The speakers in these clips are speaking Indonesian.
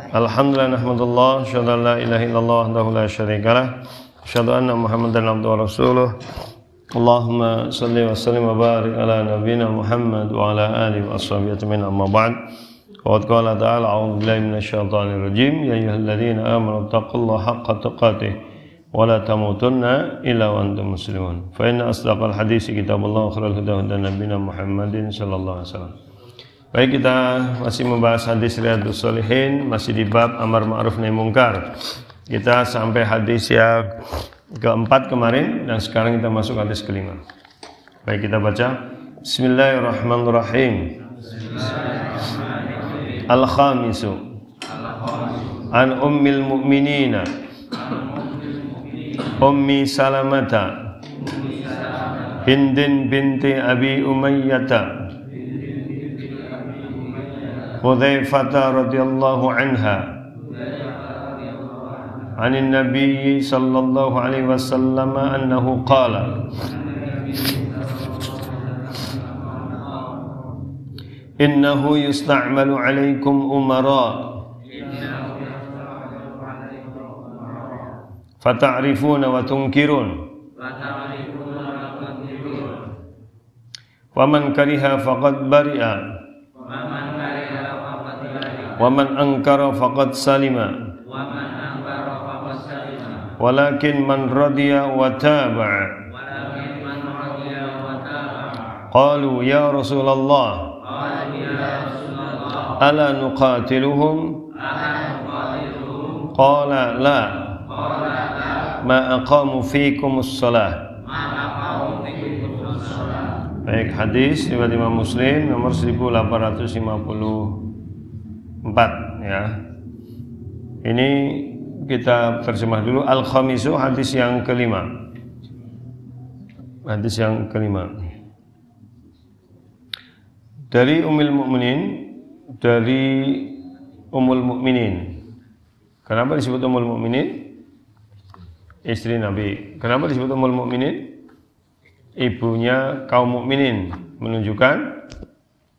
Alhamdulillah nahmadullah asyhadu an la ilaha illallah wahdahu la syarikalah asyhadu anna Muhammadan abduhu wa rasuluh. Allahumma shalli wa sallim wa barik ala nabiyyina Muhammad wa ala alihi wa ashabihi ajmain, amma ba'd. Qad qala ta'ala a'udzu billahi minasyaitonir rajim ya ayyuhalladzina amanu taqullaha haqqa tuqatih wa la tamutunna illa wa antum muslimun. Fa inna asdaqal hadits kitabullah wa khairal huda huda nabiyyina Muhammadin sallallahu alaihi wasallam. Baik, kita masih membahas hadis Riyadhus Shalihin, masih di bab amar ma'ruf nahi munkar. Kita sampai hadis yang keempat kemarin dan sekarang kita masuk hadis kelima. Baik, kita baca. Bismillahirrahmanirrahim. Al-khamisu an ummil mu'minina Ummi Salamata Hindin binti Abi Umayyah Hudzaifah radhiyallahu anha anin Nabi sallallahu alaihi wasallam annahu qala innahu yusta'malu alaikum umara fata'rifuna wa tunkirun wa man kariha faqad bari'a wa man ankara faqad salima walakin man radiya wa taba'a. Qalu ya Rasulullah ala nuqatiluhum qala la ma aqamu fikumus shalah. Baik, hadis riwayat Imam Muslim nomor 1854 ya. Ini kita terjemah dulu. Al-khamisu, hadis yang kelima. Hadis yang kelima. Dari Ummul Mukminin, dari Ummul Mukminin. Kenapa disebut Ummul Mukminin? Istri Nabi. Kenapa disebut Ummul Mukminin? Ibunya kaum mukminin, menunjukkan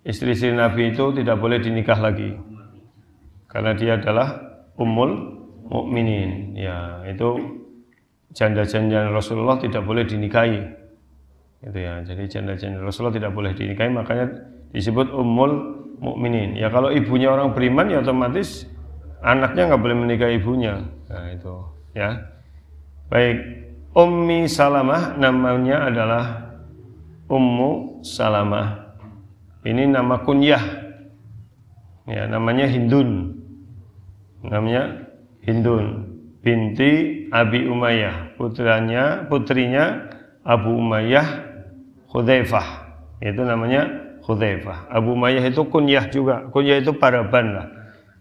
istri-istri Nabi itu tidak boleh dinikah lagi. Karena dia adalah Ummul Mukminin. Ya, itu janda-janda Rasulullah tidak boleh dinikahi. Itu ya. Jadi janda-janda Rasulullah tidak boleh dinikahi, makanya disebut Ummul Mukminin. Ya, kalau ibunya orang beriman ya otomatis anaknya enggak boleh menikahi ibunya. Nah, itu ya. Baik, Ummi Salamah namanya adalah Ummu Salamah. Ini nama kunyah. Ya, namanya Hindun. Namanya Hindun binti Abi Umayyah, putrinya Abu Umayyah Hudzaifah. Itu namanya Hudzaifah. Abu Umayyah itu kunyah juga. Kunyah itu paraban lah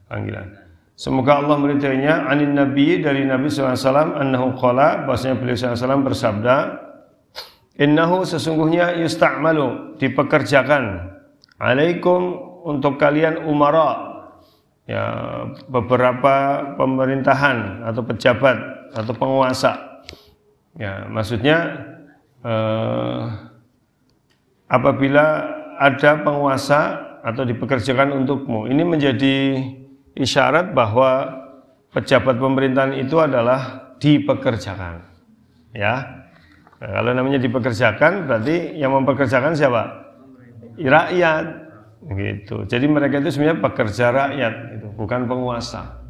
panggilan. Semoga Allah meridainya. Anin Nabi, dari Nabi SAW, annahu qala, bahwasanya beliau SAW bersabda, innahu, sesungguhnya yusta'malu, dipekerjakan, alaikum, untuk kalian umara, ya, beberapa pemerintahan atau pejabat atau penguasa. Ya, maksudnya apabila ada penguasa atau dipekerjakan untukmu, ini menjadi isyarat bahwa pejabat pemerintahan itu adalah dipekerjakan. Ya, nah, kalau namanya dipekerjakan berarti yang mempekerjakan siapa? Rakyat. Gitu. Jadi mereka itu sebenarnya pekerja rakyat, itu bukan penguasa.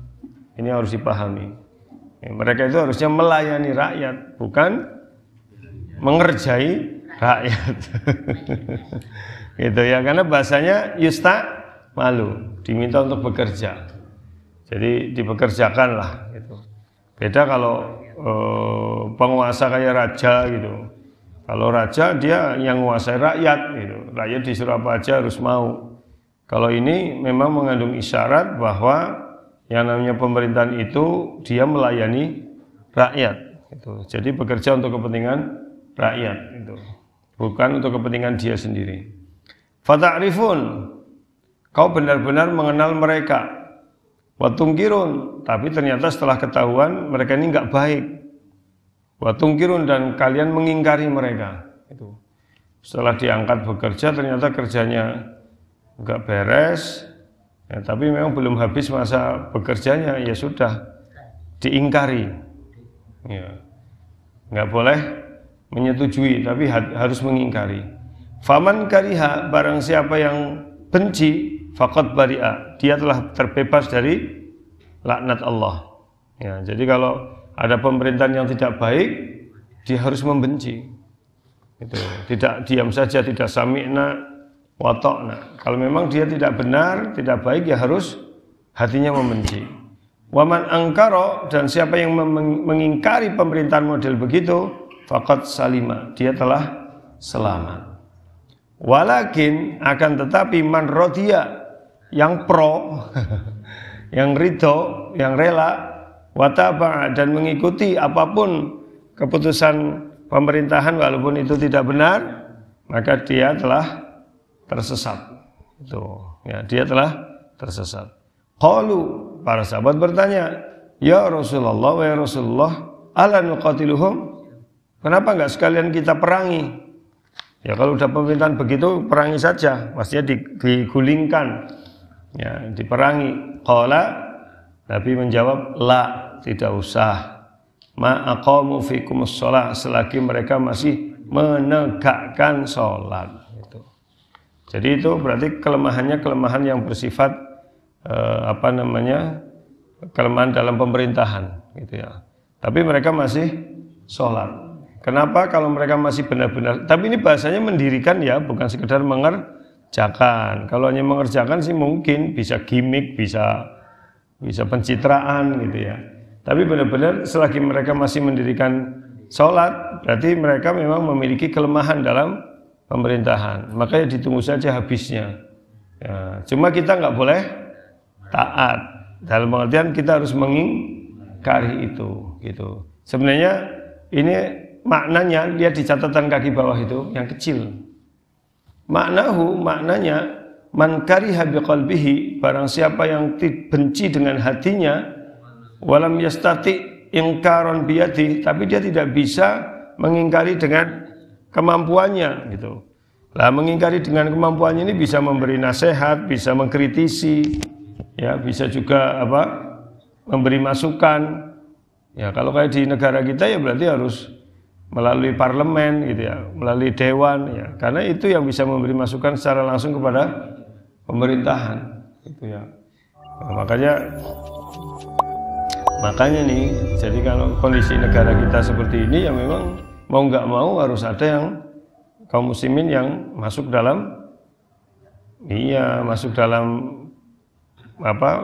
Ini harus dipahami. Ya, mereka itu harusnya melayani rakyat, bukan mengerjai rakyat. Gitu ya, karena bahasanya yusta malu, diminta untuk bekerja. Jadi dipekerjakanlah gitu. Beda kalau penguasa kayak raja gitu. Kalau raja dia yang menguasai rakyat gitu. Rakyat disuruh apa aja harus mau. Kalau ini memang mengandung isyarat bahwa yang namanya pemerintahan itu dia melayani rakyat gitu. Jadi bekerja untuk kepentingan rakyat itu. Bukan untuk kepentingan dia sendiri. Fata'rifun, kau benar-benar mengenal mereka. Watungkirun, tapi ternyata setelah ketahuan mereka ini enggak baik. Watungkirun, dan kalian mengingkari mereka. Itu. Setelah diangkat bekerja ternyata kerjanya enggak beres, Ya, tapi memang belum habis masa bekerjanya, ya sudah diingkari. Ya. Enggak boleh menyetujui, tapi harus mengingkari. Faman kariha, barang siapa yang benci, faqad bari'a, dia telah terbebas dari laknat Allah. Ya, jadi kalau ada pemerintahan yang tidak baik, dia harus membenci. Itu tidak diam saja, tidak sami'na wa ta'na. Kalau memang dia tidak benar, tidak baik, ya harus hatinya membenci. Waman angkara, dan siapa yang mengingkari pemerintahan model begitu, faqad salima, dia telah selamat. Walakin, akan tetapi man rodiya, yang pro, yang ridho, yang rela, wataba, dan mengikuti apapun keputusan pemerintahan walaupun itu tidak benar, maka dia telah tersesat. Itu, ya, dia telah tersesat. Qalu, para sahabat bertanya, ya Rasulullah, wa ya Rasulullah, ala nuqatiluhum, kenapa enggak sekalian kita perangi? Ya, kalau udah pemerintahan begitu, perangi saja, maksudnya digulingkan, ya, diperangi. Qala, Nabi menjawab, la, tidak usah. Ma aqamu fikumus shalah, selagi mereka masih menegakkan sholat. Itu. Jadi itu berarti kelemahannya kelemahan yang bersifat kelemahan dalam pemerintahan, gitu ya. Tapi mereka masih sholat. Kenapa? Kalau mereka masih benar-benar, tapi ini bahasanya mendirikan ya, bukan sekedar mengerjakan. Kalau hanya mengerjakan sih mungkin bisa gimmick, bisa pencitraan, gitu ya. Tapi benar-benar selagi mereka masih mendirikan sholat, berarti mereka memang memiliki kelemahan dalam pemerintahan. Makanya ditunggu saja habisnya. Ya, cuma kita nggak boleh taat. Dalam pengertian kita harus mengingkari itu. Gitu. Sebenarnya ini maknanya, lihat di catatan kaki bawah itu yang kecil. Maknanya man kariha biqalbihi, barang siapa yang benci dengan hatinya, walam yastati ingkaron biyadi, tapi dia tidak bisa mengingkari dengan kemampuannya, gitu. Lah, mengingkari dengan kemampuannya ini bisa memberi nasihat, bisa mengkritisi, ya, bisa juga memberi masukan. Ya, kalau kayak di negara kita ya berarti harus melalui parlemen, gitu ya, melalui dewan, ya, karena itu yang bisa memberi masukan secara langsung kepada pemerintahan, gitu ya. Nah, makanya nih, jadi kalau kondisi negara kita seperti ini, ya memang mau nggak mau harus ada yang kaum muslimin yang masuk dalam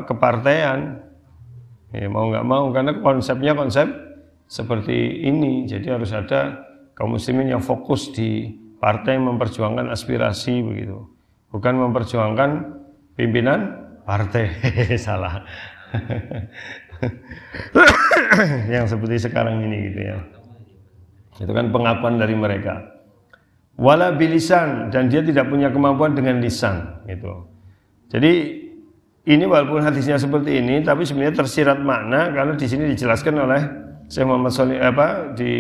kepartean. Ya, mau nggak mau, karena konsepnya konsep seperti ini. Jadi harus ada kaum muslimin yang fokus di partai memperjuangkan aspirasi begitu, bukan memperjuangkan pimpinan partai. Salah. Yang seperti sekarang ini, gitu ya. Itu kan pengakuan dari mereka. Wala bilisan, dan dia tidak punya kemampuan dengan lisan, gitu. Jadi ini walaupun hadisnya seperti ini, tapi sebenarnya tersirat makna karena di sini dijelaskan oleh Syekh Muhammad Shalih di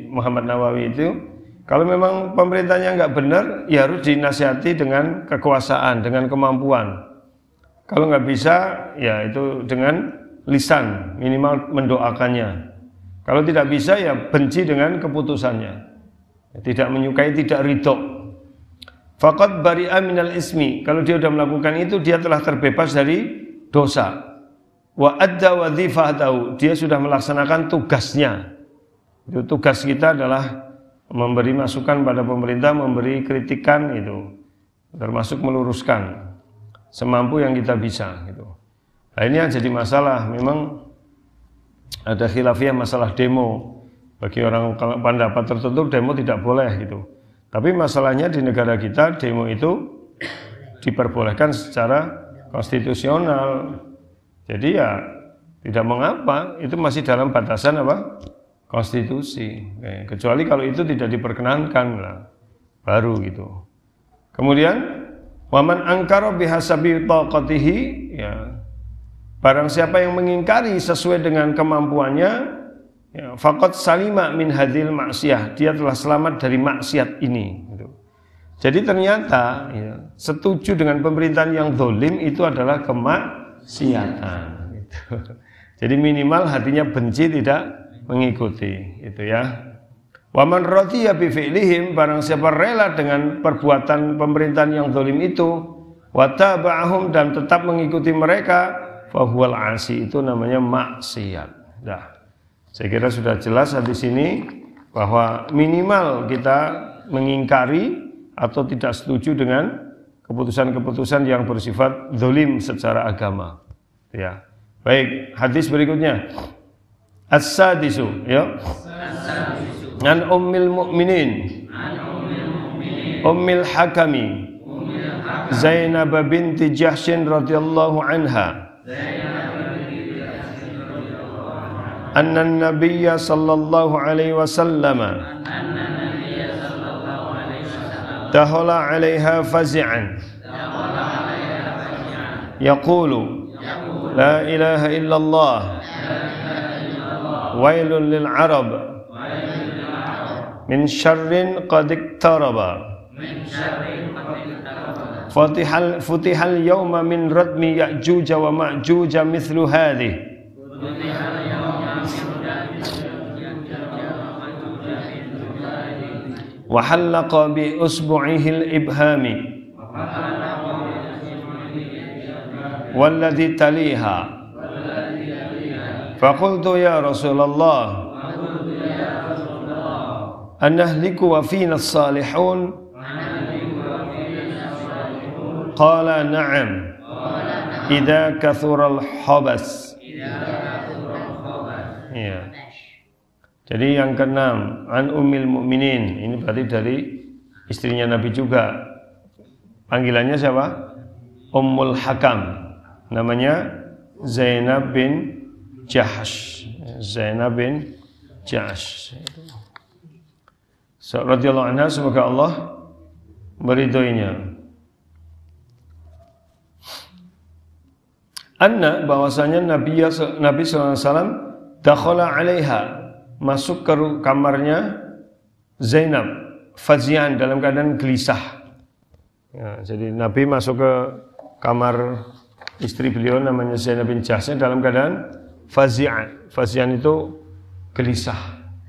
Muhammad Nawawi itu, kalau memang pemerintahnya nggak benar, ya harus dinasihati dengan kekuasaan, dengan kemampuan. Kalau nggak bisa, ya itu dengan lisan, minimal mendoakannya. Kalau tidak bisa, ya benci dengan keputusannya, tidak menyukai, tidak ridho. Faqad bari'a minal ismi, kalau dia sudah melakukan itu, dia telah terbebas dari dosa. Wa adda wadhifatahu, dia sudah melaksanakan tugasnya. Itu tugas kita adalah memberi masukan pada pemerintah, memberi kritikan, itu termasuk meluruskan semampu yang kita bisa, gitu. Nah, ini yang jadi masalah. Memang ada khilafiyah masalah demo. Bagi orang pendapat tertentu demo tidak boleh, gitu. Tapi masalahnya di negara kita demo itu diperbolehkan secara konstitusional. Jadi ya tidak mengapa, itu masih dalam batasan konstitusi. Kecuali kalau itu tidak diperkenankan lah, baru gitu. Kemudian waman angkara bihasabi taqatihi, ya, barang siapa yang mengingkari sesuai dengan kemampuannya, faqad salima min hadhil maksiyah, dia telah selamat dari maksiat ini, gitu. Jadi ternyata setuju dengan pemerintahan yang zalim itu adalah kemaksiatan. Gitu. Jadi minimal hatinya benci, tidak mengikuti, itu ya. Wa man radiya bi fi'lihim, barang siapa rela dengan perbuatan pemerintahan yang zalim itu, wa taba'ahum, dan tetap mengikuti mereka, fa huwal 'asi, itu namanya maksiat. Nah, saya kira sudah jelas di sini bahwa minimal kita mengingkari atau tidak setuju dengan keputusan-keputusan yang bersifat zalim secara agama. Ya. Baik, hadis berikutnya. As-sadisu, ya. An ummil mu'minin, ummil hakami, Zainab binti Jahshin radhiyallahu anha, anna an-nabiyya sallallahu alaihi wasallam dakhala 'alaiha fazi'an yaqulu la ilaha illallah wailun lil arab min syarrin qad iqtaraba futihal yawma min radmi ya'juj wa ma'juj mithlu hadhihi wa halaqa bi usbu'ihi al-ibhami walladhi taliha faqultu ya Rasulullah anahliku wa fina as-salihun qala na'am idza kathura al-habas. Ya. Jadi yang keenam, an ummil mu'minin, ini berarti dari istrinya Nabi juga. Panggilannya siapa? Ummul Hakam. Namanya Zainab bin Jahsh. Zainab bin Jahsh. Radhiyallahu anha, semoga Allah meridhoinya. Anna, bahwasanya Nabi sallallahu alaihi wasallam dakhala 'alaiha, masuk ke kamarnya Zainab, fazian, dalam keadaan gelisah. Ya, jadi Nabi masuk ke kamar istri beliau namanya Zainab bin Jahsh dalam keadaan fazian. Fazian itu gelisah.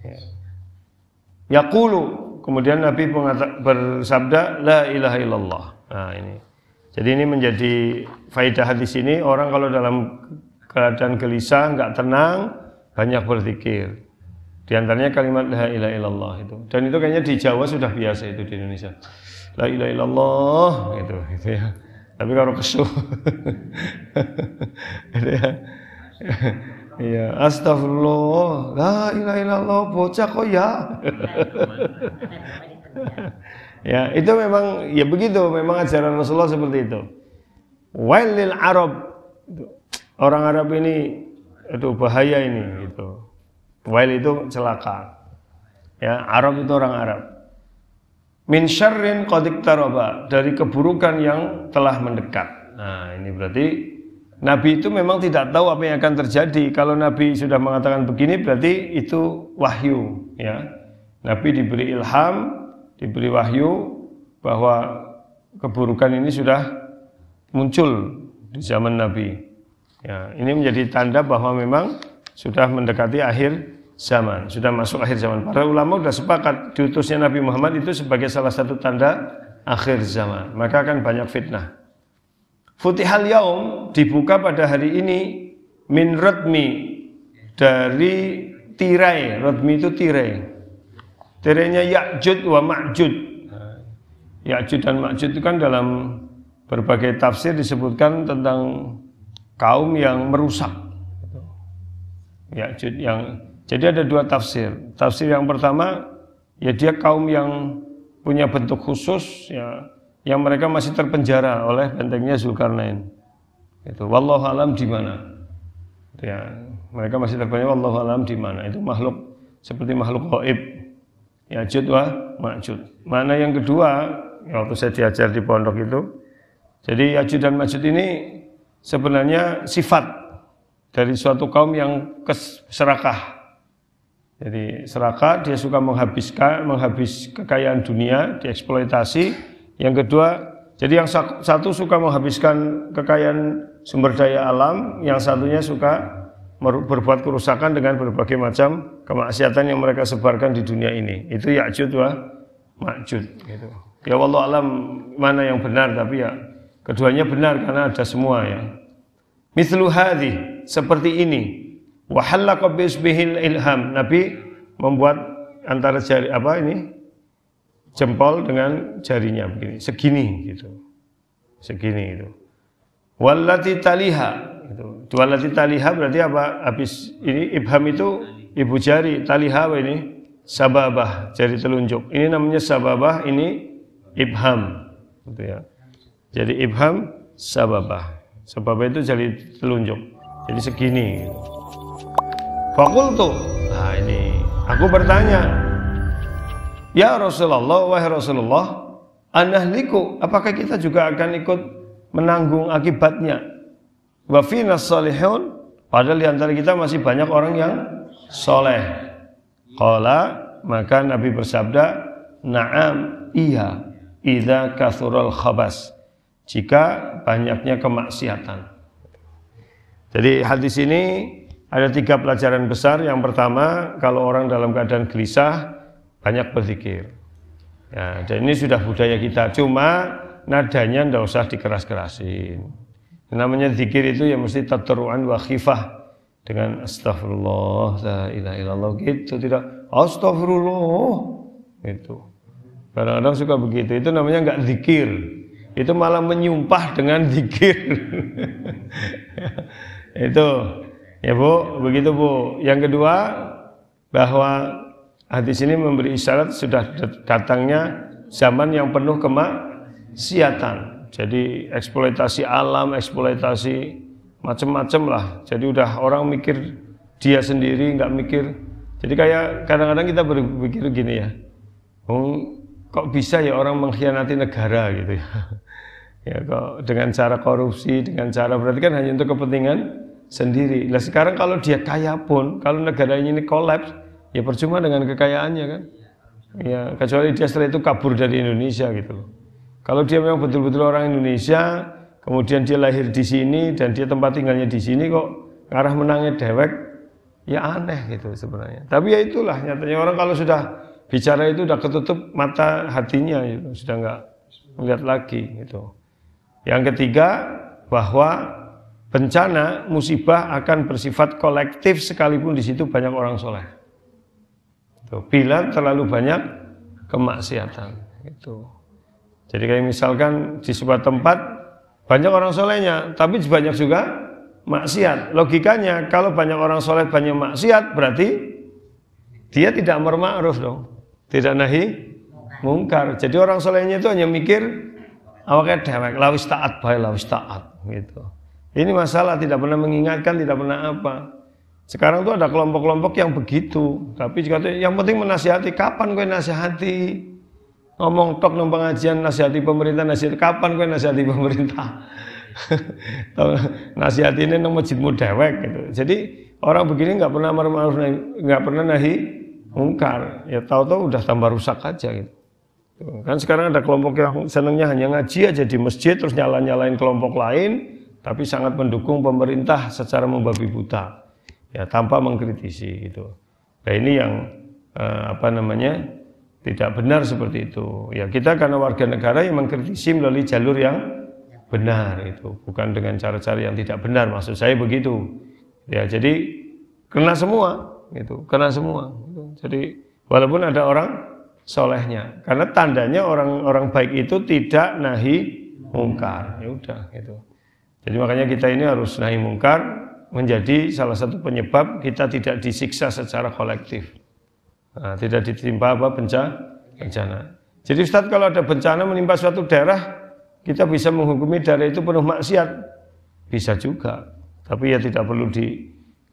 Ya. Yaqulu, kemudian Nabi bersabda la ilaha illallah. Nah, ini. Jadi ini menjadi faedah hadis ini, orang kalau dalam keadaan gelisah, enggak tenang, banyak berzikir. Di antaranya kalimat la ilaha illallah itu. Dan itu kayaknya di Jawa sudah biasa itu, di Indonesia. La ilaha illallah gitu ya. Tapi kalau kesuh gitu ya. Iya, astagfirullah, la ilaha illallah, bocah kok ya. Ya, itu memang ya begitu, memang ajaran Rasulullah seperti itu. Wailil Arab, orang Arab ini itu bahaya ini gitu. Wail itu celaka. Ya, Arab itu orang Arab. Min syarrin qad iqtaraba, dari keburukan yang telah mendekat. Nah, ini berarti Nabi itu memang tidak tahu apa yang akan terjadi. Kalau Nabi sudah mengatakan begini berarti itu wahyu, ya. Nabi diberi ilham, diberi wahyu bahwa keburukan ini sudah muncul di zaman Nabi. Ya, ini menjadi tanda bahwa memang sudah mendekati akhir zaman, sudah masuk akhir zaman. Para ulama sudah sepakat diutusnya Nabi Muhammad itu sebagai salah satu tanda akhir zaman. Maka akan banyak fitnah. Futihal yaum, dibuka pada hari ini, min radmi, dari tirai. Radmi itu tirai. Tirainya Ya'jud wa Ma'jud. Ya'jud dan Ma'jud itu kan dalam berbagai tafsir disebutkan tentang kaum yang merusak. Ya'jud yang, jadi ada dua tafsir. Tafsir yang pertama, ya dia kaum yang punya bentuk khusus, ya, yang mereka masih terpenjara oleh bentengnya Zulkarnain. Itu wallahu alam di mana. Ya, mereka masih terpenjara, wallahu alam di mana. Itu makhluk seperti makhluk gaib. Ya'jud wa Ma'jud. Mana yang kedua, ya, waktu saya diajar di pondok itu, jadi Ya'jud dan Ma'jud ini sebenarnya sifat dari suatu kaum yang serakah. Jadi serakah, dia suka menghabis kekayaan dunia, dieksploitasi, Yang kedua, jadi yang satu suka menghabiskan kekayaan sumber daya alam, yang satunya suka berbuat kerusakan dengan berbagai macam kemaksiatan yang mereka sebarkan di dunia ini. Itu Ya'juj wa Ma'juj gitu. Ya wallahu alam mana yang benar, tapi ya keduanya benar karena ada semua ya. Mithlu hadhi, seperti ini. Wa halaqa bisbihil ilham. Nabi membuat antara jari jempol dengan jarinya begini, segini gitu. Segini itu. Wallati taliha itu. Wallati taliha berarti apa? Habis ini ibham itu ibu jari, taliha apa ini? Sababah, jari telunjuk. Ini namanya sababah, ini ibham gitu ya. Jadi ibham sababah. Sababah itu jari telunjuk. Jadi segini gitu. Fakultu, nah ini aku bertanya, ya Rasulullah, wahai Rasulullah, anahliku, apakah kita juga akan ikut menanggung akibatnya? Wa fina salihun, padahal di antara kita masih banyak orang yang soleh. Qala, maka Nabi bersabda, na'am, iya, idza kathural khabas, jika banyaknya kemaksiatan. Jadi hadis ini ada 3 pelajaran besar. Yang pertama, kalau orang dalam keadaan gelisah, banyak berzikir. Ya, dan ini sudah budaya kita. Cuma nadanya tidak usah dikeras-kerasin. Namanya zikir itu ya mesti tadarruan wa khifah, dengan astagfirullah, la ilaha illallah gitu, tidak astagfirullah itu. Kadang-kadang suka begitu. Itu namanya enggak zikir. Itu malah menyumpah dengan zikir. Itu. Ya Bu, begitu Bu. Yang kedua, bahwa hadis ini memberi isyarat sudah datangnya zaman yang penuh kemaksiatan. Jadi eksploitasi alam, eksploitasi macam-macam lah. Jadi udah orang mikir dia sendiri, nggak mikir. Jadi kayak kadang-kadang kita berpikir gini ya, kok bisa ya orang mengkhianati negara gitu ya. Ya kok dengan cara korupsi, dengan cara berarti kan hanya untuk kepentingan sendiri. Nah sekarang kalau dia kaya pun, kalau negaranya ini kolaps, ya percuma dengan kekayaannya kan. Ya kecuali dia setelah itu kabur dari Indonesia gitu loh. Kalau dia memang betul-betul orang Indonesia, kemudian dia lahir di sini dan dia tempat tinggalnya di sini, kok ngarah menangnya dewek, ya aneh gitu sebenarnya. Tapi ya itulah nyatanya, orang kalau sudah bicara itu udah ketutup mata hatinya gitu, sudah nggak melihat lagi gitu. Yang ketiga, bahwa bencana, musibah akan bersifat kolektif sekalipun di situ banyak orang soleh. Bila terlalu banyak kemaksiatan. Itu. Jadi kayak misalkan di sebuah tempat banyak orang solehnya, tapi banyak juga maksiat. Logikanya kalau banyak orang soleh banyak maksiat, berarti dia tidak amar ma'ruf dong, tidak nahi mungkar. Jadi orang solehnya itu hanya mikir awaknya dewek, lawis taat bae, lawis taat gitu. Ini masalah, tidak pernah mengingatkan, tidak pernah apa. Sekarang tuh ada kelompok-kelompok yang begitu. Tapi jika yang penting menasihati, kapan gue nasihati? Ngomong tok nang pengajian nasihati pemerintah, nasihati kapan gue nasihati pemerintah? Nasihati ini nang masjidmu dewek gitu. Jadi orang begini nggak pernah amar ma'ruf, nggak pernah nahi mungkar. Ya tahu-tahu udah tambah rusak aja gitu. Kan sekarang ada kelompok yang senangnya hanya ngaji aja di masjid, terus nyalain kelompok lain, tapi sangat mendukung pemerintah secara membabi buta, ya tanpa mengkritisi itu. Nah ini yang tidak benar seperti itu. Ya kita karena warga negara yang mengkritisi melalui jalur yang benar itu, bukan dengan cara-cara yang tidak benar. Maksud saya begitu. Ya jadi kena semua, gitu, kena semua. Jadi walaupun ada orang solehnya, karena tandanya orang baik itu tidak nahi mungkar. Ya udah, gitu. Jadi makanya kita ini harus nahi mungkar, menjadi salah satu penyebab kita tidak disiksa secara kolektif. Nah, tidak ditimpa bencana. Jadi Ustadz, kalau ada bencana menimpa suatu daerah, kita bisa menghukumi daerah itu penuh maksiat. Bisa juga. Tapi ya tidak perlu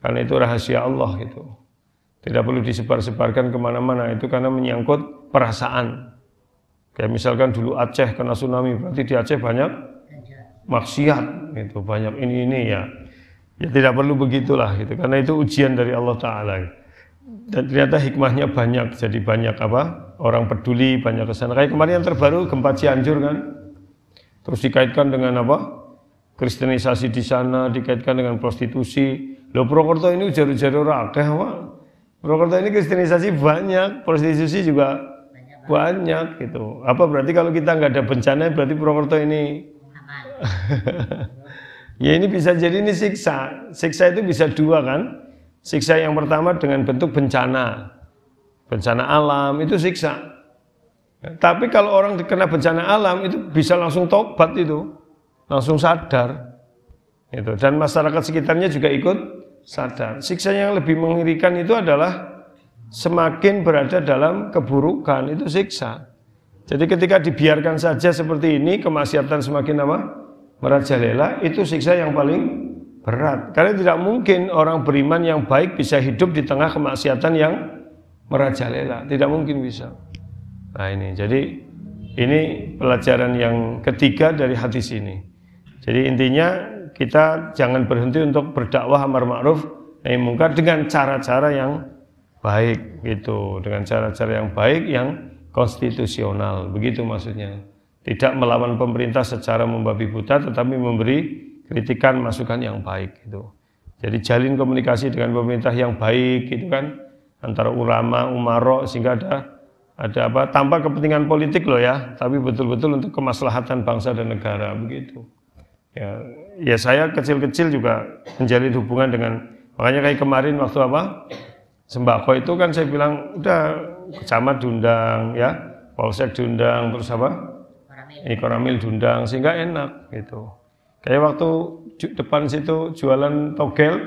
karena itu rahasia Allah gitu. Tidak perlu disebar-sebarkan kemana-mana. Itu karena menyangkut perasaan. Kayak misalkan dulu Aceh kena tsunami, berarti di Aceh banyak maksiat gitu, banyak ini ya. Ya tidak perlu begitulah gitu, karena itu ujian dari Allah Ta'ala. Dan ternyata hikmahnya banyak, jadi banyak orang peduli, banyak kesana. Kayak kemarin yang terbaru gempa Cianjur kan, terus dikaitkan dengan kristenisasi di sana, dikaitkan dengan prostitusi. Loh Purwokerto ini ujar-ujar akeh Purwokerto ini kristenisasi banyak, prostitusi juga banyak gitu. Apa berarti kalau kita nggak ada bencana berarti Purwokerto ini ya ini bisa jadi ini siksa. Siksa itu bisa dua kan. Siksa yang pertama dengan bentuk bencana alam itu siksa. Tapi kalau orang kena bencana alam itu bisa langsung tobat itu, langsung sadar. Itu. Dan masyarakat sekitarnya juga ikut sadar. Siksa yang lebih mengerikan itu adalah semakin berada dalam keburukan, itu siksa. Jadi ketika dibiarkan saja seperti ini, kemaksiatan semakin merajalela, itu siksa yang paling berat. Karena tidak mungkin orang beriman yang baik bisa hidup di tengah kemaksiatan yang merajalela. Tidak mungkin bisa. Nah ini, jadi ini pelajaran yang ketiga dari hadis ini. Jadi intinya kita jangan berhenti untuk berdakwah amar ma'ruf nahi munkar dengan cara-cara yang baik gitu, dengan cara-cara yang baik yang konstitusional. Begitu maksudnya. Tidak melawan pemerintah secara membabi buta, tetapi memberi kritikan masukan yang baik gitu. Jadi jalin komunikasi dengan pemerintah yang baik gitu kan, antara ulama, umaro, sehingga ada tanpa kepentingan politik loh ya, tapi betul-betul untuk kemaslahatan bangsa dan negara begitu. Ya saya kecil-kecil juga menjalin hubungan dengan, makanya kayak kemarin waktu sembako itu kan saya bilang udah Camat diundang ya, Polsek diundang, terus Koramil diundang, sehingga enak gitu. Kayak waktu depan situ jualan togel,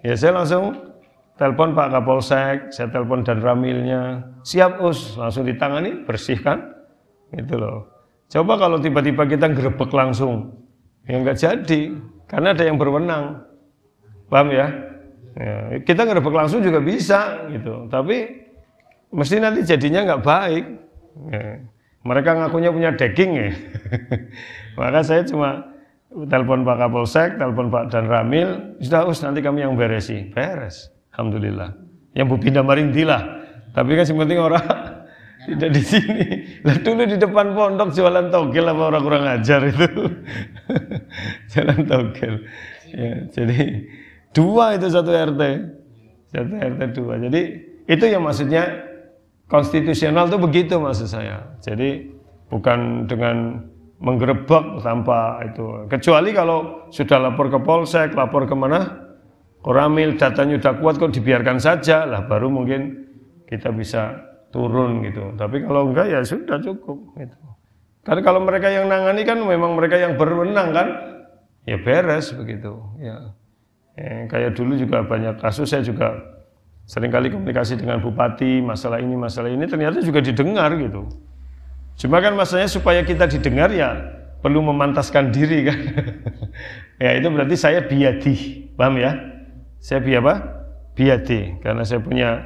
ya saya langsung telepon Pak Kapolsek, saya telepon dan Ramilnya, siap Us, langsung ditangani, bersihkan, gitu loh. Coba kalau tiba-tiba kita gerebek langsung, ya nggak jadi, karena ada yang berwenang, paham ya? Kita gerebek langsung juga bisa, gitu, tapi mesti nanti jadinya nggak baik. Mereka ngakunya punya daging ya, maka saya cuma telepon Pak Kapolsek, telepon Pak Dan Ramil, sudah Us nanti kami yang beres, alhamdulillah. Yang Bu pindah marindilah, tapi kan yang penting orang tidak di sini. Lah dulu di depan pondok jualan togel apa orang kurang ajar itu, jualan togel. Ya, jadi dua itu satu RT 2. Jadi itu yang maksudnya konstitusional itu begitu maksud saya. Jadi bukan dengan menggerebek tanpa itu. Kecuali kalau sudah lapor ke Polsek, lapor kemana, Koramil, datanya sudah kuat kok dibiarkan saja, lah baru mungkin kita bisa turun gitu. Tapi kalau enggak ya sudah cukup gitu. Karena kalau mereka yang nangani kan memang mereka yang berwenang kan, ya beres begitu. Ya. Kayak dulu juga banyak kasus, saya juga seringkali komunikasi dengan bupati, masalah ini ternyata juga didengar gitu. Cuma kan masalahnya supaya kita didengar ya perlu memantaskan diri kan. Ya itu berarti saya biadi, paham ya? Saya biadi, karena saya punya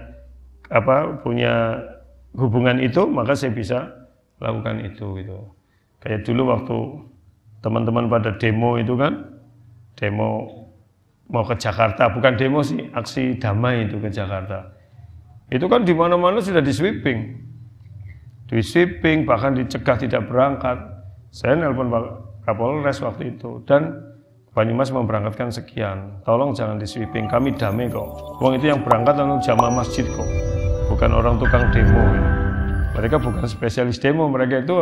hubungan itu, maka saya bisa lakukan itu gitu. Kayak dulu waktu teman-teman pada demo itu kan, demo mau ke Jakarta, bukan demo sih, aksi damai itu ke Jakarta. Itu kan di mana-mana sudah di sweeping, bahkan dicegah tidak berangkat. Saya nelpon Pak Kapolres waktu itu, dan Banyumas memberangkatkan sekian, tolong jangan di sweeping, kami damai kok. Wong itu yang berangkat anu jamaah masjid kok, bukan orang tukang demo. Mereka bukan spesialis demo, mereka itu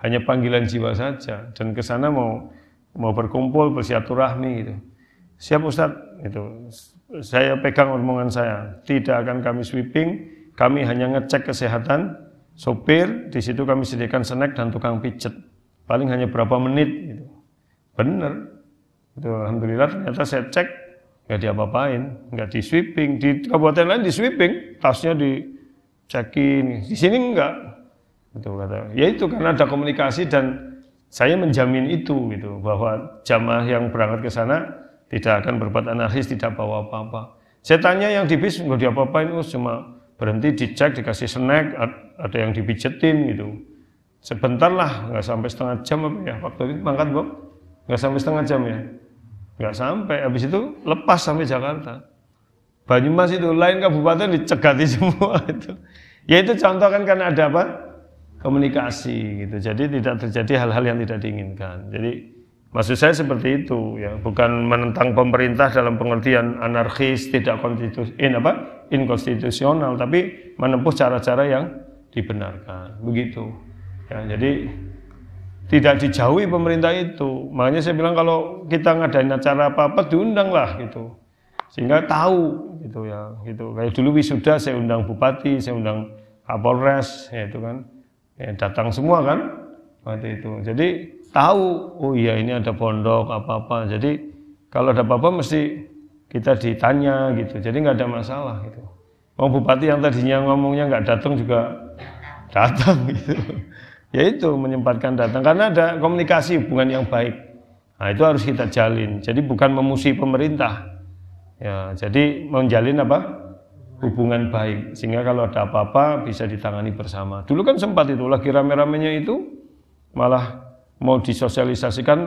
hanya panggilan jiwa saja, dan ke sana mau berkumpul, bersilaturahmi gitu. Siap Ustadz, itu saya pegang omongan saya, tidak akan kami sweeping, kami hanya ngecek kesehatan sopir, di situ kami sediakan snack dan tukang pijet, paling hanya berapa menit gitu. Bener itu, alhamdulillah ternyata saya cek nggak diapa-apain, nggak di sweeping. Di kabupaten lain di sweeping, tasnya dicekin, di sini enggak. Itu kata, ya itu karena ada komunikasi dan saya menjamin itu gitu, bahwa jamaah yang berangkat ke sana tidak akan berbuat anarkis, tidak bawa apa-apa. Saya tanya yang di bis nggak diapa-apain, cuma berhenti dicek, dikasih snack, ada yang dipijetin gitu. Sebentar lah, nggak sampai setengah jam apa ya, waktu itu mangkat Bob, nggak sampai setengah jam ya, nggak sampai. Habis itu lepas sampai Jakarta. Banyumas itu lain kabupaten dicegati semua itu. Ya itu contoh kan karena ada apa? Komunikasi gitu. Jadi tidak terjadi hal-hal yang tidak diinginkan. Jadi maksud saya seperti itu ya, bukan menentang pemerintah dalam pengertian anarkis, tidak inkonstitusional, tapi menempuh cara-cara yang dibenarkan. Begitu. Ya, jadi tidak dijauhi pemerintah itu. Makanya saya bilang kalau kita ngadain acara apa-apa diundang lah gitu. Sehingga tahu gitu ya, gitu. Kayak dulu wisuda saya undang bupati, saya undang Kapolres, ya itu kan. Ya, datang semua kan waktu itu. Jadi tahu, oh iya ini ada pondok apa-apa. Jadi kalau ada apa-apa mesti kita ditanya gitu. Jadi nggak ada masalah gitu. Oh bupati yang tadinya ngomongnya nggak datang juga datang gitu. Ya itu menyempatkan datang karena ada komunikasi hubungan yang baik. Nah itu harus kita jalin. Jadi bukan memusuhi pemerintah. Ya, jadi menjalin apa? Hubungan baik. Sehingga kalau ada apa-apa bisa ditangani bersama. Dulu kan sempat itu lagi rame-ramenya itu malah mau disosialisasikan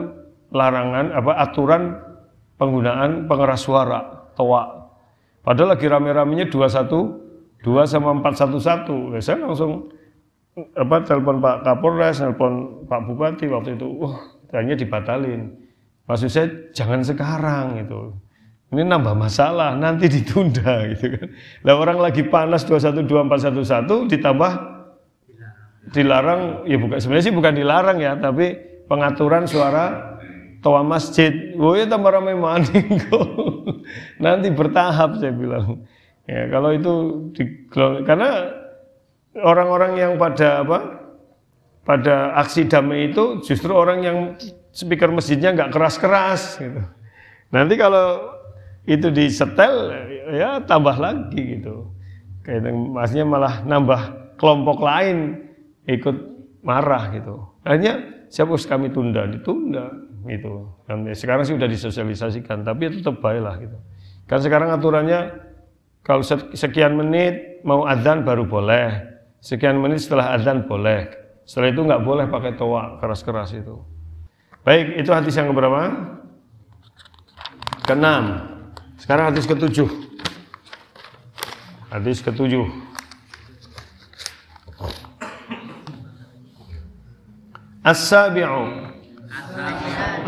larangan aturan penggunaan pengeras suara toa. Padahal lagi rame-ramenya 2 sama 411. Ya, saya langsung telepon Pak Kapolres, telepon Pak Bupati waktu itu. Kayaknya dibatalin. Maksud saya jangan sekarang gitu. Ini nambah masalah, nanti ditunda gitu kan. Lah orang lagi panas 212411 ditambah dilarang, ya bukan sebenarnya sih bukan dilarang ya, tapi pengaturan suara toa masjid. Oh ya tambah ramai maning kok. Nanti bertahap saya bilang. Ya kalau itu karena orang-orang yang pada aksi damai itu justru orang yang speaker masjidnya nggak keras-keras gitu. Nanti kalau itu disetel ya tambah lagi gitu. Kayak maksudnya malah nambah kelompok lain ikut marah gitu. Akhirnya siapa kami ditunda gitu. Dan sekarang sih udah disosialisasikan, tapi tetap baiklah gitu. Kan sekarang aturannya kalau sekian menit mau adzan baru boleh. Sekian menit setelah adzan boleh. Setelah itu nggak boleh pakai toa keras-keras itu. Baik, itu hadis yang keberapa? Ke-6. Sekarang hadis ke-7. Hadis ke-7. As-sabi'u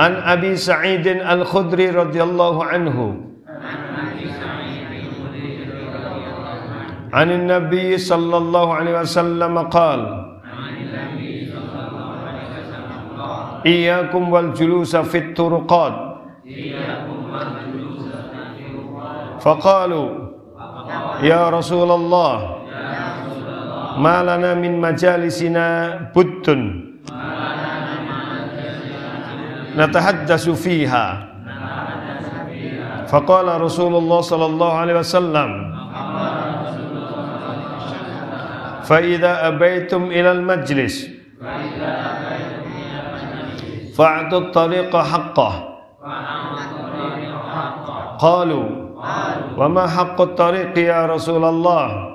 an Abi Sa'id Al-Khudri radhiyallahu anhu an Nabi sallallahu alaihi wasallam qala iyyakum wal julusa fit turuqat faqalu ya Rasulullah ma lana min majalisina buddun natahaddasu fiha faqala Rasulullah sallallahu alaihi wasallam fa idza abaitum ila al majlis fa'tu at-tariqa haqqah qalu wa ma haqqu at-tariqi ya Rasulullah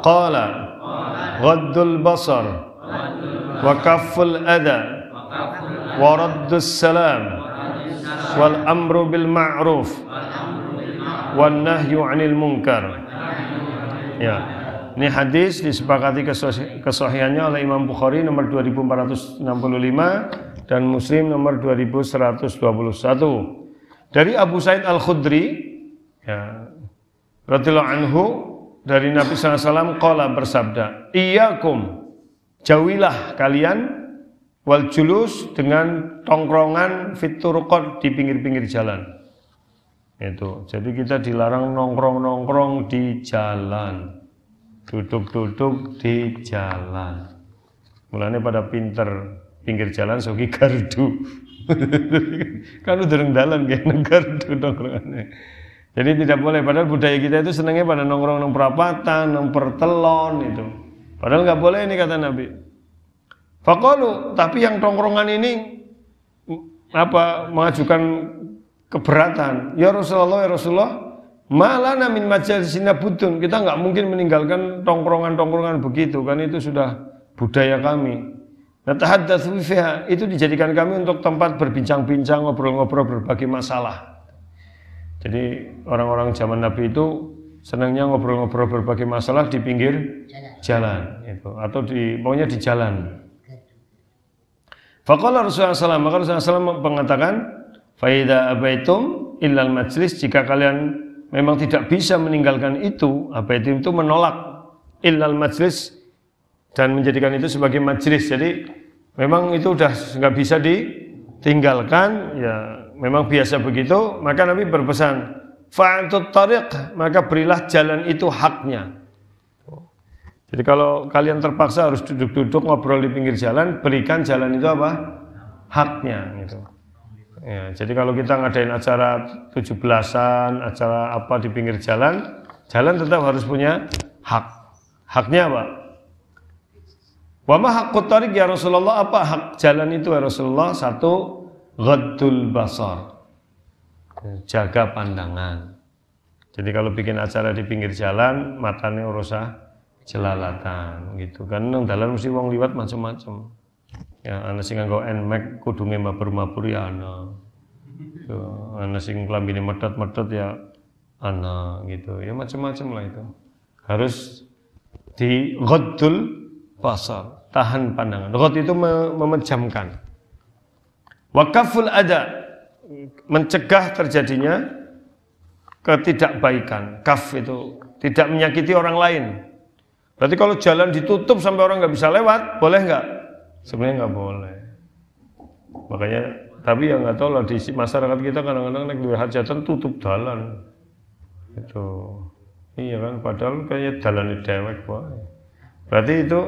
qala ghaddul basar wa kafful adha wa raddus salam wal amru bil ma'ruf wan nahyu 'anil munkar. Ya, ini hadis disepakati kesahihannya oleh Imam Bukhari nomor 2465 dan Muslim nomor 2121. Dari Abu Sa'id Al-Khudri ya, radhiyallahu anhu dari Nabi sallallahu alaihi wasallam qala bersabda, "Iyyakum, jauhilah kalian wal julus dengan tongkrongan fit turuqat di pinggir-pinggir jalan." Itu. Jadi kita dilarang nongkrong-nongkrong di jalan. Duduk-duduk di jalan. Mulane pada pinter pinggir jalan sogi gardu. Kan udah dalan kayak gardu nongkrongannya. Jadi tidak boleh, padahal budaya kita itu senangnya pada nongkrong nong perapatan, nong pertelon itu. Padahal nggak boleh ini kata Nabi. Faqalu, tapi yang tongkrongan ini mengajukan keberatan. Ya Rasulullah, malana min majalisina budun. Kita nggak mungkin meninggalkan tongkrongan-tongkrongan begitu, kan itu sudah budaya kami. Natahaddatsu fiha, itu dijadikan kami untuk tempat berbincang-bincang, ngobrol-ngobrol berbagai masalah. Jadi orang-orang zaman Nabi itu senangnya ngobrol-ngobrol berbagai masalah di pinggir jalan itu, atau pokoknya di jalan. Faqala Rasulullah SAW, maka Rasulullah SAW mengatakan, faida abaitum illal majlis, jika kalian memang tidak bisa meninggalkan itu, abaitum itu menolak, illal majlis, dan menjadikan itu sebagai majlis. Jadi memang itu udah nggak bisa ditinggalkan, ya memang biasa begitu. Maka Nabi berpesan, fa'atut tariq, maka berilah jalan itu haknya. Jadi kalau kalian terpaksa harus duduk-duduk ngobrol di pinggir jalan, berikan jalan itu apa? Haknya gitu. Ya, jadi kalau kita ngadain acara 17-an, acara apa di pinggir jalan, jalan tetap harus punya hak. Haknya apa? Wa ma haqqut tariq ya Rasulullah, apa hak jalan itu ya Rasulullah? Satu, ghaddul basar, jaga pandangan. Jadi kalau bikin acara di pinggir jalan, matanya urusah jelalatan gitu kan, nang dalan mesti wong liwat macam-macam. Ya ana sing nganggo nmax kudunge mabur-mabur ya ana. Yo ana sing klambine medhot-medhot ya ana gitu. Ya macam-macam lah itu. Harus di ghaddul basar, tahan pandangan. Ghad itu memejamkan. Wakaful ada, mencegah terjadinya ketidakbaikan. Kaf itu tidak menyakiti orang lain. Berarti kalau jalan ditutup sampai orang nggak bisa lewat, boleh nggak? Sebenarnya nggak boleh. Makanya, tapi ya nggak tahu lah, di masyarakat kita kadang-kadang naik dua hajatan tutup jalan. Itu, iya kan? Padahal kayaknya jalan dewek, berarti itu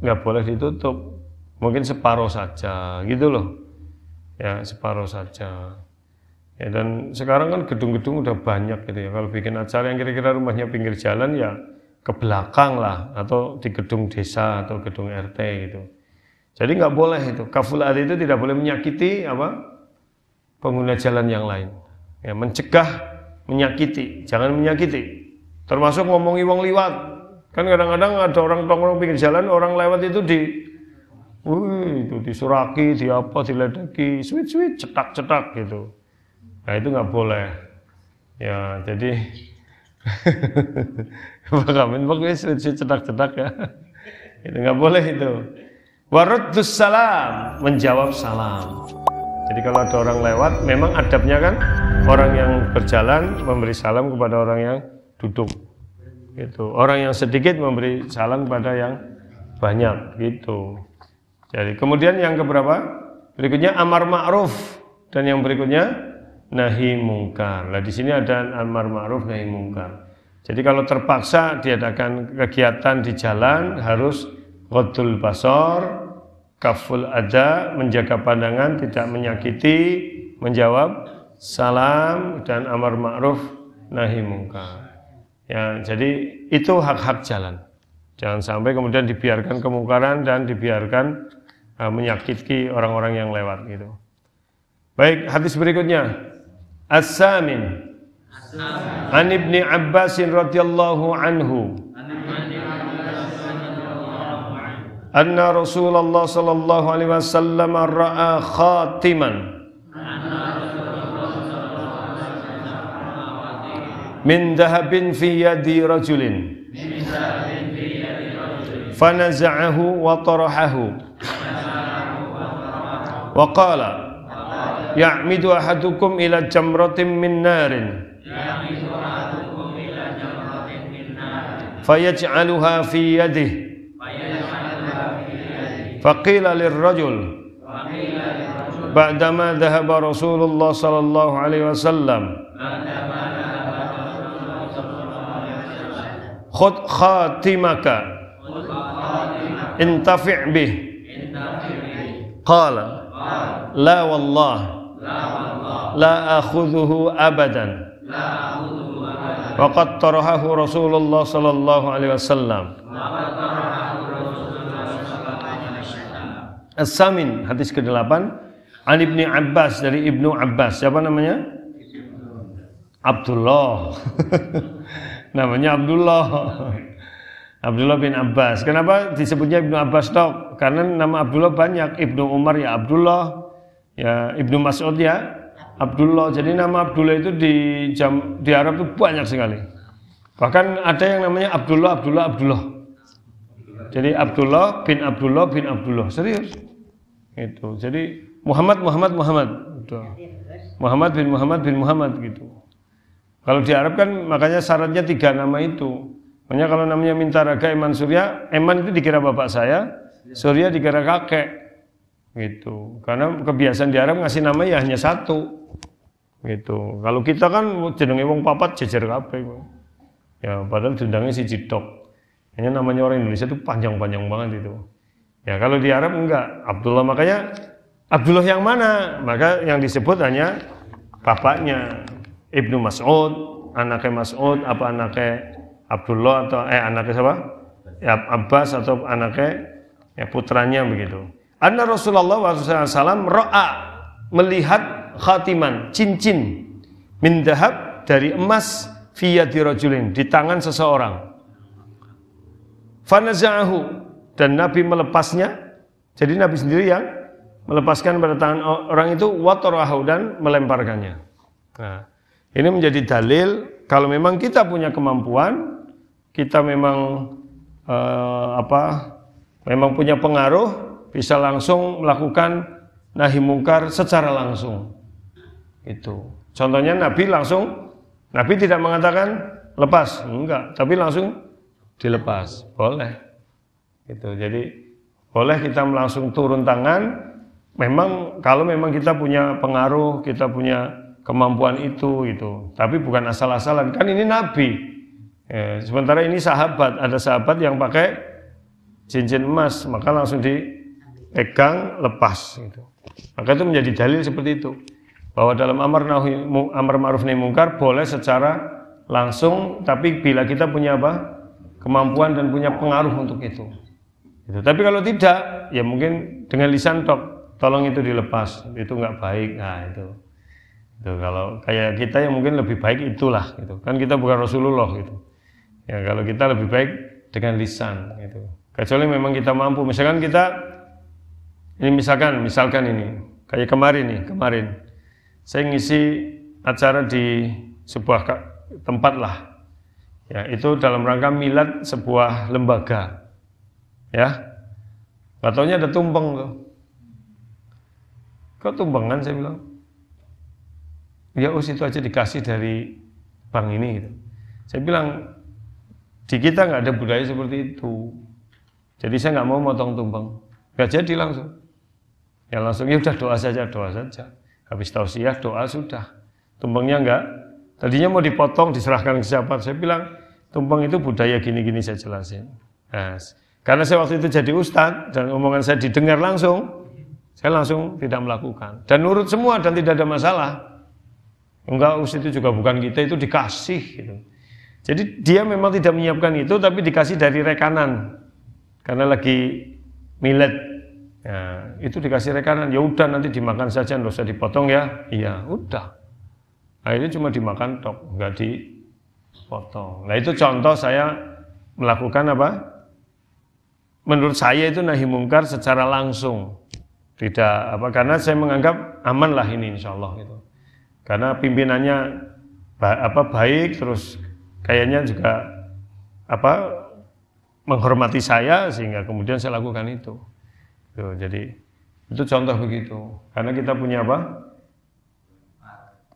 nggak boleh ditutup. Mungkin separuh saja, gitu loh. Ya separuh saja. Ya, dan sekarang kan gedung-gedung udah banyak gitu ya. Kalau bikin acara yang kira-kira rumahnya pinggir jalan ya ke belakang lah, atau di gedung desa atau gedung RT gitu. Jadi nggak boleh itu. Kaful adi itu tidak boleh menyakiti apa pengguna jalan yang lain. Ya, mencegah menyakiti, jangan menyakiti. Termasuk ngomongi wong liwat. Kan kadang-kadang ada orang tongkrong pinggir jalan, orang lewat itu itu disuraki, di apa, diledeki, sweet, cetak-cetak gitu. Nah itu nggak boleh. Ya jadi pokoknya cetak-cetak ya. Itu nggak boleh itu. Waraddus salam, menjawab salam. Jadi kalau ada orang lewat, memang adabnya kan orang yang berjalan memberi salam kepada orang yang duduk. Gitu. Orang yang sedikit memberi salam kepada yang banyak gitu. Jadi kemudian yang keberapa? Berikutnya amar ma'ruf, dan yang berikutnya nahi mungkar. Nah di sini ada amar ma'ruf, nahi mungkar. Jadi kalau terpaksa diadakan kegiatan di jalan harus ghaddul basar, kaful ada, menjaga pandangan, tidak menyakiti, menjawab salam, dan amar ma'ruf, nahi mungkar. Ya, jadi itu hak-hak jalan. Jangan sampai kemudian dibiarkan kemungkaran dan dibiarkan menyakiti orang-orang yang lewat gitu. Baik, hadis berikutnya. As-samin An Ibni Abbas radhiyallahu anhu anna Rasulullah sallallahu alaihi wasallam ra'a khatiman min dhahabin fi yadi rajulin fanaza'ahu wa tarahahu wa qala ya'midu ahadukum ila jamratin min narin fayaj'aluha fi yadihi faqila lirrajul ba'dama dhahaba Rasulullah sallallahu alaihi wasallam khud khatimaka intafi' bih qala la wallah la akhudhuhu abadan wa qad tarahahu Rasulullah sallallahu alaihi wasallam. As-samin, hadis ke-8, An Ibni Abbas, dari Ibnu Abbas. Siapa namanya? Abdullah. Namanya Abdullah. Abdullah bin Abbas. Kenapa disebutnya Ibnu Abbas dok? Karena nama Abdullah banyak. Ibnu Umar ya Abdullah, ya Ibnu Mas'ud ya Abdullah. Jadi nama Abdullah itu di Arab itu banyak sekali. Bahkan ada yang namanya Abdullah. Jadi Abdullah bin Abdullah. Serius. Itu. Jadi Muhammad. Gitu. Muhammad bin Muhammad gitu. Kalau di Arab kan makanya syaratnya 3 nama itu. Makanya kalau namanya Mintaraga Eman Surya, Eman itu dikira bapak saya, Surya dikira kakek. Gitu. Karena kebiasaan di Arab ngasih nama ya hanya 1. Gitu. Kalau kita kan jenenge wong papat jejer kabeh. Ya padahal dendangnya si Cidok. Hanya namanya orang Indonesia itu panjang-panjang banget itu. Ya kalau di Arab enggak, Abdullah, makanya Abdullah yang mana? Maka yang disebut hanya bapaknya. Ibnu Mas'ud, anaknya Mas'ud, apa anaknya Abdullah atau anaknya siapa? Ya, Abbas atau anaknya ya putranya begitu. Anna Rasulullah SAW ra'a, melihat khatiman, cincin min dahab, dari emas, fi yadi rajulin, di tangan seseorang. Fanaza'ahu, dan Nabi melepasnya. Jadi Nabi sendiri yang melepaskan pada tangan orang itu, watarahu, dan melemparkannya. Nah, ini menjadi dalil kalau memang kita punya kemampuan, kita memang memang punya pengaruh, bisa langsung melakukan nahi mungkar secara langsung. Itu. Contohnya Nabi tidak mengatakan lepas, enggak, tapi langsung dilepas, boleh. Gitu. Jadi boleh kita langsung turun tangan. Memang kalau memang kita punya pengaruh, kita punya kemampuan itu gitu. Tapi bukan asal-asalan. Kan ini Nabi. Sementara ini sahabat. Ada sahabat yang pakai cincin emas, maka langsung dipegang, lepas gitu. Maka itu menjadi dalil seperti itu. Bahwa dalam amar ma'ruf nahi mungkar boleh secara langsung, tapi bila kita punya kemampuan dan punya pengaruh untuk itu. Gitu. Tapi kalau tidak, ya mungkin dengan lisan tok, tolong itu dilepas. Itu enggak baik. Nah, itu. Kalau kayak kita yang mungkin lebih baik itulah gitu. Kan kita bukan Rasulullah gitu. Ya kalau kita lebih baik dengan lisan gitu. Kecuali memang kita mampu. Misalkan ini kayak kemarin saya ngisi acara di sebuah tempat lah. Ya, itu dalam rangka milad sebuah lembaga. Ya. Enggak taunya ada tumpeng tuh. Kok tumpengan, saya bilang. Ya itu aja dikasih dari bank ini gitu. Saya bilang di kita nggak ada budaya seperti itu. Jadi saya nggak mau motong tumpeng. Nggak jadi langsung. Ya langsung ya udah doa saja. Habis tausiah doa sudah. Tumpengnya nggak. Tadinya mau dipotong diserahkan ke siapa. Saya bilang tumpeng itu budaya gini-gini saya jelasin. Nah, karena saya waktu itu jadi ustadz dan omongan saya didengar langsung, saya langsung tidak melakukan dan nurut semua dan tidak ada masalah. Enggak, itu juga bukan kita, itu dikasih gitu. Jadi dia memang tidak menyiapkan itu, tapi dikasih dari rekanan karena lagi milad. Ya, itu dikasih rekanan. Ya udah nanti dimakan saja, nggak usah dipotong ya. Iya, udah. Akhirnya cuma dimakan tok, nggak dipotong. Nah itu contoh saya melakukan menurut saya itu nahi mungkar secara langsung. Tidak karena saya menganggap aman lah ini insyaallah gitu. Karena pimpinannya baik, terus kayaknya juga menghormati saya sehingga kemudian saya lakukan itu. Tuh, jadi itu contoh begitu. Karena kita punya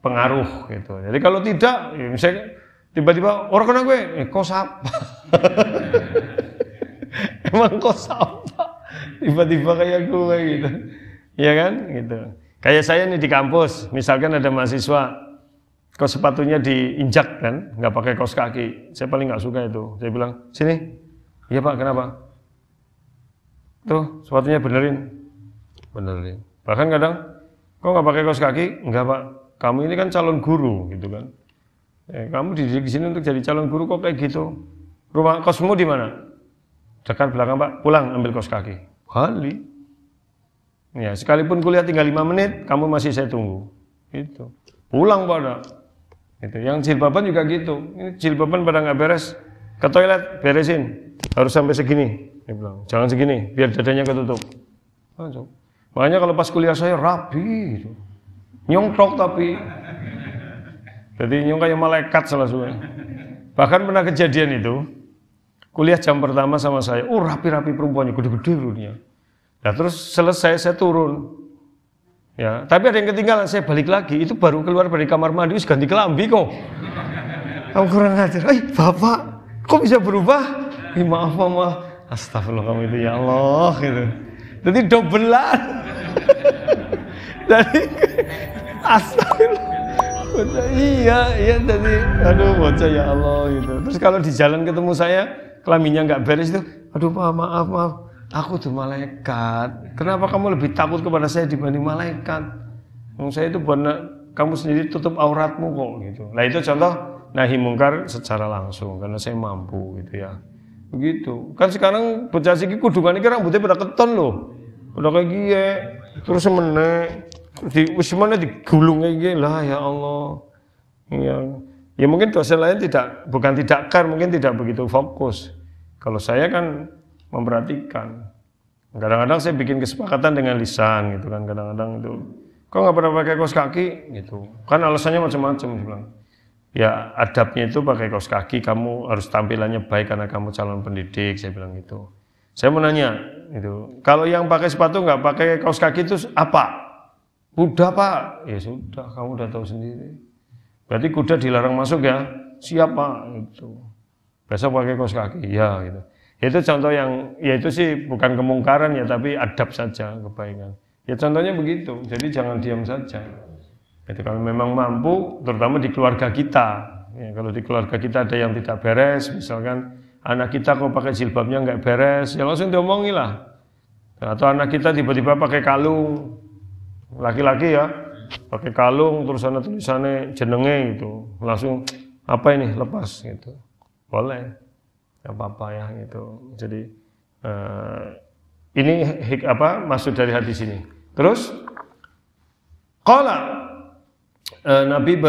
pengaruh gitu. Jadi kalau tidak, ya misalnya tiba-tiba orang kena gue, kok siapa? Emang kok siapa? Tiba-tiba kayak gue gitu. Iya kan? Gitu. Kayak saya nih di kampus, misalkan ada mahasiswa, kos sepatunya diinjak kan, nggak pakai kaos kaki. Saya paling nggak suka itu. Saya bilang, sini. Iya Pak, kenapa? Tuh, sepatunya benerin. Bahkan kadang, kok nggak pakai kaos kaki? Enggak Pak, kamu ini kan calon guru, gitu kan. Kamu dididik di sini untuk jadi calon guru kok kayak gitu. Rumah kosmu di mana? Dekat belakang Pak, pulang ambil kaos kaki. Balik. Ya, sekalipun kuliah tinggal 5 menit, kamu masih saya tunggu. Itu. Pulang pada. Itu. Yang jilbaban juga gitu. Ini jilbaban pada nggak beres, ke toilet beresin. Harus sampai segini. Dia bilang, jangan segini, biar dadanya ketutup. Makanya kalau pas kuliah saya rapi gitu. Nyongkrok tapi. Jadi nyong kayak malaikat salah suwe. Bahkan pernah kejadian itu, kuliah jam pertama sama saya, rapi-rapi perempuannya, gede-gede dulunya. Nah terus selesai saya turun. Ya, tapi ada yang ketinggalan, saya balik lagi, itu baru keluar dari kamar mandi, ganti kelambi kok. Kamu kurang ajar. Bapak, kok bisa berubah? Maaf mama. Astagfirullah kamu itu ya Allah gitu. Jadi dobelan. Jadi astagfirullah. Bocah, iya tadi. Aduh bocah ya Allah gitu. Terus kalau di jalan ketemu saya, kelaminnya nggak beres itu. Aduh Pak, maaf. Aku tuh malaikat. Kenapa kamu lebih takut kepada saya dibanding malaikat? Saya itu buat kamu sendiri tutup auratmu kok gitu. Nah itu contoh nahi mungkar secara langsung karena saya mampu gitu ya. Begitu. Kan sekarang bocah siki kudungan iki rambutnya pada keton loh. Udah kayak gini, terus semenek di usimane digulung kayak gini lah ya Allah. Ya mungkin dosen lain bukan tidak care, mungkin tidak begitu fokus. Kalau saya kan memperhatikan. Kadang-kadang saya bikin kesepakatan dengan lisan gitu kan. Kadang-kadang itu, kok nggak pernah pakai kaos kaki gitu. Kan alasannya macam-macam bilang. Ya adabnya itu pakai kaos kaki, kamu harus tampilannya baik karena kamu calon pendidik, saya bilang gitu. Saya mau nanya itu, kalau yang pakai sepatu nggak pakai kaos kaki itu apa? Kuda Pak? Ya sudah, kamu udah tahu sendiri. Berarti kuda dilarang masuk ya? Siapa? Itu. Besok pakai kaos kaki, ya gitu. Itu contoh yang, ya itu sih bukan kemungkaran ya, tapi adab saja, kebaikan. Ya contohnya begitu, jadi jangan diam saja. Itu kalau memang mampu, terutama di keluarga kita. Ya, kalau di keluarga kita ada yang tidak beres, misalkan anak kita kok pakai jilbabnya nggak beres, ya langsung diomongin lah. Atau anak kita tiba-tiba pakai kalung, laki-laki ya, pakai kalung, terus ada tulisannya jenenge gitu, langsung apa ini lepas gitu, boleh. Gak apa-apa ya gitu. Jadi ini maksud dari hadis ini. Terus qala Nabi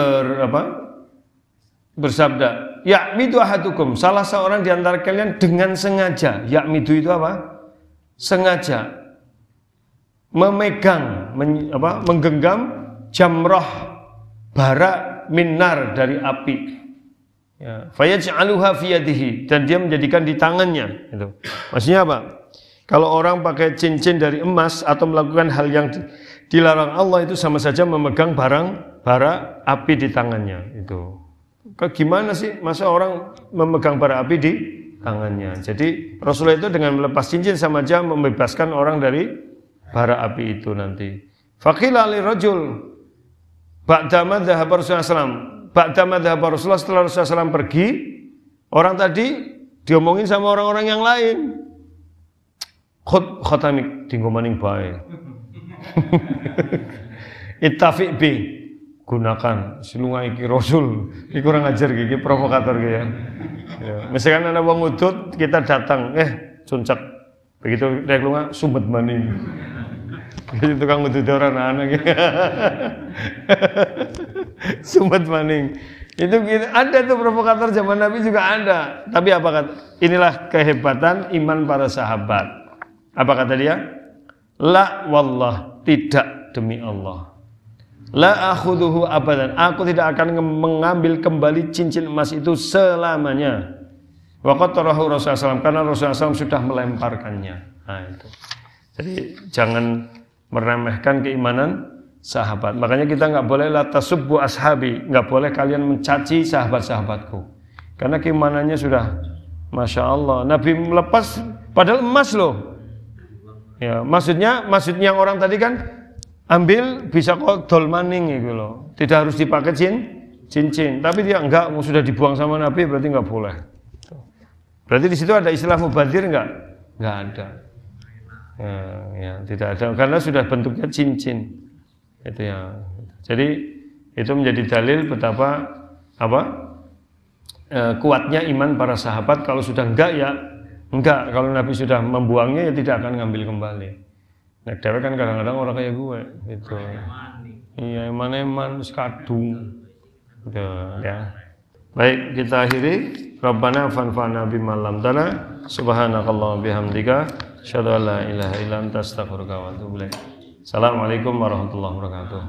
bersabda, ya'midu ahadukum, salah seorang di antara kalian dengan sengaja. Ya'midu itu apa? Sengaja memegang menggenggam jamrah bara minar dari api. Ya, fayaj'aluha fi yadihi, dan dia menjadikan di tangannya gitu. Maksudnya apa? Kalau orang pakai cincin dari emas atau melakukan hal yang dilarang Allah itu sama saja memegang bara api di tangannya itu. Gimana sih masa orang memegang bara api di tangannya? Jadi Rasulullah itu dengan melepas cincin sama aja membebaskan orang dari bara api itu nanti. Faqila lirajul ba'da ma dhahaba Rasulullah sallallahu Ba'da madhab Rasulullah, setelah Rasulullah SAW pergi, orang tadi diomongin sama orang-orang yang lain. Khotamik dinggo maning bae. Ittafiq bi, gunakan silunga iki Rasul. Iki kurang ajar iki provokator iki ya. Misalkan ana wong udut, kita datang, cuncak. Begitu rek lunga sumet maning. Itu tukang udut orang anak gitu. Sumet maning. Itu ada tuh provokator zaman Nabi juga ada. Tapi apa kata? Inilah kehebatan iman para sahabat. Apa kata dia? La wallah, tidak demi Allah. La akhuduhu abadan. Aku tidak akan mengambil kembali cincin emas itu selamanya. Wa qatarahu Rasulullah SAW, karena Rasulullah SAW sudah melemparkannya. Nah itu. Jadi jangan meremehkan keimanan sahabat. Makanya kita nggak boleh la tasubbu ashabi, nggak boleh kalian mencaci sahabat-sahabatku. Karena keimanannya sudah, masya Allah. Nabi melepas, padahal emas loh. Ya, maksudnya orang tadi kan ambil bisa kok dol maning gitu loh. Tidak harus dipakai cincin. Tapi dia enggak, sudah dibuang sama Nabi berarti nggak boleh. Berarti di situ ada istilah mubadir nggak? Nggak ada. Ya, tidak ada karena sudah bentuknya cincin itu ya. Jadi itu menjadi dalil betapa kuatnya iman para sahabat. Kalau sudah enggak ya enggak, kalau Nabi sudah membuangnya ya tidak akan ngambil kembali. Nah, dewe kan kadang-kadang orang kayak gue gitu. Iya, eman-eman sekadung gitu ya. Baik, kita akhiri. Rabbana fanfa'na bima 'allamtana, subhanakallahumma bihamdika, asyhadu an la ilaha illa anta, astaghfiruka wa atubu ilaik. Assalamualaikum warahmatullahi wabarakatuh.